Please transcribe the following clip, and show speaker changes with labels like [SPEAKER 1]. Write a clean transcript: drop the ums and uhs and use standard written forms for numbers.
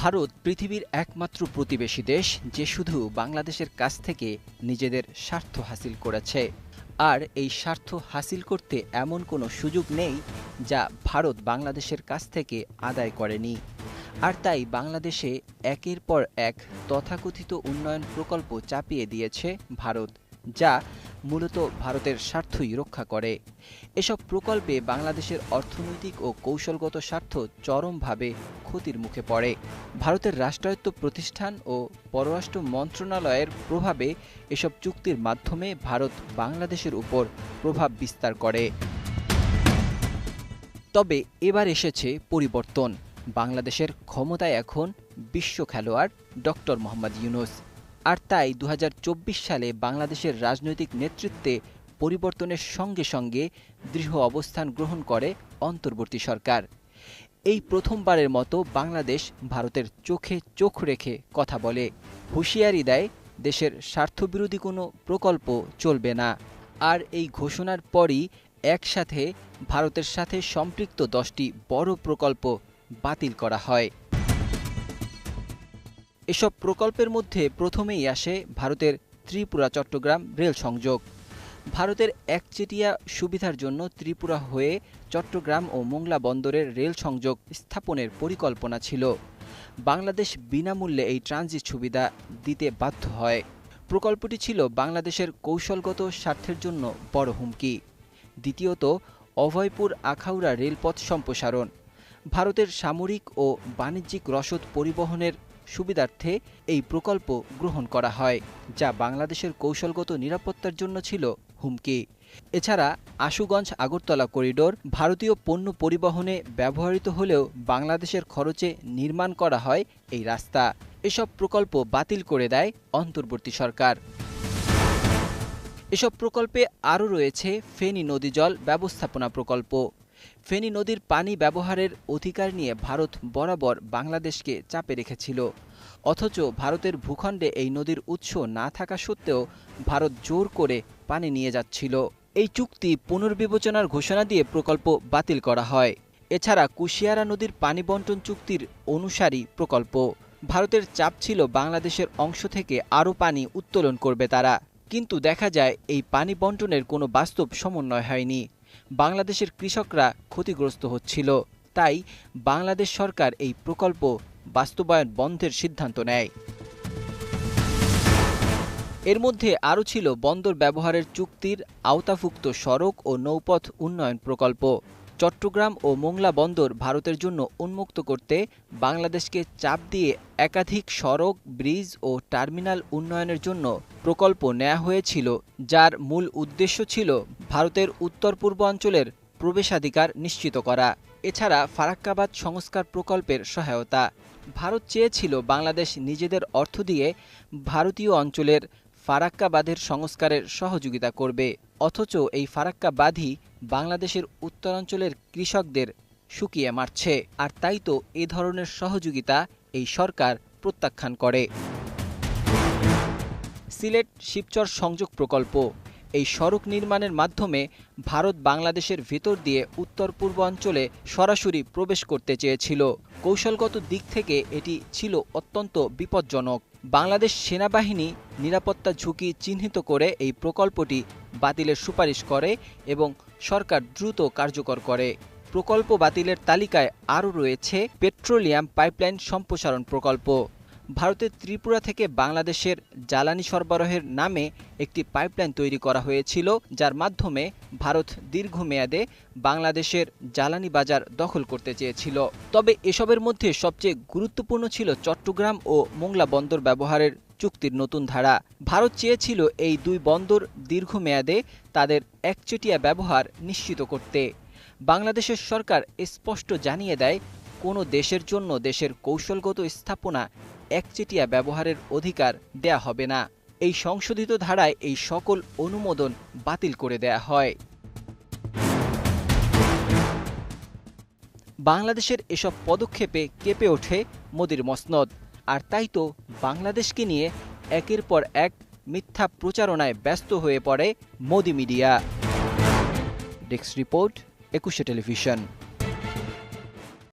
[SPEAKER 1] ভারত পৃথিবীর একমাত্র প্রতিবেশী দেশ যে শুধু বাংলাদেশের কাছ থেকে নিজেদের স্বার্থ হাসিল করেছে। আর এই স্বার্থ হাসিল করতে এমন কোনো সুযোগ নেই যা ভারত বাংলাদেশের কাছ থেকে আদায় করেনি। আর তাই বাংলাদেশে একের পর এক তথাকথিত উন্নয়ন প্রকল্প চাপিয়ে দিয়েছে ভারত, যা মূলত ভারতের স্বার্থই রক্ষা করে। এসব প্রকল্পে বাংলাদেশের অর্থনৈতিক ও কৌশলগত স্বার্থ চরমভাবে ক্ষতির মুখে পড়ে। ভারতের রাষ্ট্রায়ত্ত প্রতিষ্ঠান ও পররাষ্ট্র মন্ত্রণালয়ের প্রভাবে এসব চুক্তির মাধ্যমে ভারত বাংলাদেশের উপর প্রভাব বিস্তার করে। তবে এবার এসেছে পরিবর্তন। বাংলাদেশের ক্ষমতায় এখন বিশ্ব খেলোয়াড় ডক্টর মোহাম্মদ ইউনূস। আর তাই ২০২৪ সালে বাংলাদেশের রাজনৈতিক নেতৃত্বে পরিবর্তনের সঙ্গে সঙ্গে দৃঢ় অবস্থান গ্রহণ করে অন্তর্বর্তী সরকার। এই প্রথমবারের মতো বাংলাদেশ ভারতের চোখে চোখ রেখে কথা বলে, হুঁশিয়ারি দেয় দেশের স্বার্থবিরোধী কোনো প্রকল্প চলবে না। আর এই ঘোষণার পরই একসাথে ভারতের সাথে সম্পৃক্ত ১০টি বড় প্রকল্প বাতিল করা হয়। এসব প্রকল্পের মধ্যে প্রথমেই আসে ভারতের ত্রিপুরা চট্টগ্রাম রেল সংযোগ। ভারতের একচেটিয়া সুবিধার জন্য ত্রিপুরা হয়ে চট্টগ্রাম ও মোংলা বন্দরের রেল সংযোগ স্থাপনের পরিকল্পনা ছিল। বাংলাদেশ বিনামূল্যে এই ট্রানজিট সুবিধা দিতে বাধ্য হয়। প্রকল্পটি ছিল বাংলাদেশের কৌশলগত স্বার্থের জন্য বড় হুমকি। দ্বিতীয়ত, অভয়পুর আখাউড়া রেলপথ সম্প্রসারণ। ভারতের সামরিক ও বাণিজ্যিক রসদ পরিবহনের সুবিধার্থে এই প্রকল্প গ্রহণ করা হয়, যা বাংলাদেশের কৌশলগত নিরাপত্তার জন্য ছিল হুমকি। এছাড়া আশুগঞ্জ আগরতলা করিডোর ভারতীয় পণ্য পরিবহনে ব্যবহৃত হলেও বাংলাদেশের খরচে নির্মাণ করা হয় এই রাস্তা। এসব প্রকল্প বাতিল করে দেয় অন্তর্বর্তী সরকার। এসব প্রকল্পে আরও রয়েছে ফেনী নদী জল ব্যবস্থাপনা প্রকল্প। ফেনী নদীর পানি ব্যবহারের অধিকার নিয়ে ভারত বরাবর বাংলাদেশকে চাপে রেখেছিল। অথচ ভারতের ভূখণ্ডে এই নদীর উৎস না থাকা সত্ত্বেও ভারত জোর করে পানি নিয়ে যাচ্ছিল। এই চুক্তি পুনর্বিবেচনার ঘোষণা দিয়ে প্রকল্প বাতিল করা হয়। এছাড়া কুশিয়ারা নদীর পানি বন্টন চুক্তির অনুসারী প্রকল্প। ভারতের চাপ ছিল বাংলাদেশের অংশ থেকে আরও পানি উত্তোলন করবে তারা। কিন্তু দেখা যায় এই পানি বন্টনের কোনো বাস্তব সমন্বয় হয়নি। বাংলাদেশের কৃষকরা ক্ষতিগ্রস্ত হচ্ছিল। তাই বাংলাদেশ সরকার এই প্রকল্প বাস্তবায়ন বন্ধের সিদ্ধান্ত নেয়। এর মধ্যে আরও ছিল বন্দর ব্যবহারের চুক্তির আওতাভুক্ত সড়ক ও নৌপথ উন্নয়ন প্রকল্প। চট্টগ্রাম ও মোংলা বন্দর ভারতের জন্য উন্মুক্ত করতে বাংলাদেশকে চাপ দিয়ে একাধিক সড়ক, ব্রিজ ও টার্মিনাল উন্নয়নের জন্য প্রকল্প নেওয়া হয়েছিল, যার মূল উদ্দেশ্য ছিল ভারতের উত্তর পূর্বাঞ্চলের প্রবেশাধিকার নিশ্চিত করা। এছাড়া ফারাক্কাবাদ সংস্কার প্রকল্পের সহায়তা। ভারত চেয়েছিল বাংলাদেশ নিজেদের অর্থ দিয়ে ভারতীয় অঞ্চলের ফারাক্কা বাঁধের সংস্কারের সহযোগিতা করবে। অথচ এই ফারাক্কা বাঁধই বাংলাদেশের উত্তরাঞ্চলের কৃষকদের শুকিয়ে মারছে। আর তাই তো এ ধরনের সহযোগিতা এই সরকার প্রত্যাখ্যান করে। সিলেট শিবচর সংযোগ প্রকল্প। এই সড়ক নির্মাণের মাধ্যমে ভারত বাংলাদেশের ভেতর দিয়ে উত্তর পূর্বাঞ্চলে সরাসরি প্রবেশ করতে চেয়েছিল। কৌশলগত দিক থেকে এটি ছিল অত্যন্ত বিপজ্জনক। বাংলাদেশ সেনাবাহিনী নিরাপত্তা ঝুঁকি চিহ্নিত করে এই প্রকল্পটি বাতিলের সুপারিশ করে এবং সরকার দ্রুত কার্যকর করে। প্রকল্প বাতিলের তালিকায় আরও রয়েছে পেট্রোলিয়াম পাইপলাইন সম্প্রসারণ প্রকল্প। ভারতের ত্রিপুরা থেকে বাংলাদেশের জ্বালানি সরবরাহের নামে একটি পাইপলাইন তৈরি করা হয়েছিল, যার মাধ্যমে ভারত দীর্ঘমেয়াদে বাংলাদেশের জ্বালানি বাজার দখল করতে চেয়েছিল। তবে এসবের মধ্যে সবচেয়ে গুরুত্বপূর্ণ ছিল চট্টগ্রাম ও মোংলা বন্দর ব্যবহারের চুক্তির নতুন ধারা। ভারত চেয়েছিল এই দুই বন্দর দীর্ঘমেয়াদে তাদের একচেটিয়া ব্যবহার নিশ্চিত করতে। বাংলাদেশের সরকার স্পষ্ট জানিয়ে দেয়, কোনো দেশের জন্য দেশের কৌশলগত স্থাপনা একচেটিয়া ব্যবহারের অধিকার দেয়া হবে না। এই সংশোধিত ধারায় এই সকল অনুমোদন বাতিল করে দেয়া হয়। বাংলাদেশের এসব পদক্ষেপে কেঁপে ওঠে মোদির মসনদ। আর তাই তো বাংলাদেশকে নিয়ে একের পর এক মিথ্যা প্রচারণায় ব্যস্ত হয়ে পড়ে মোদি মিডিয়া। ডেস্ক রিপোর্ট, ২১শে টেলিভিশন।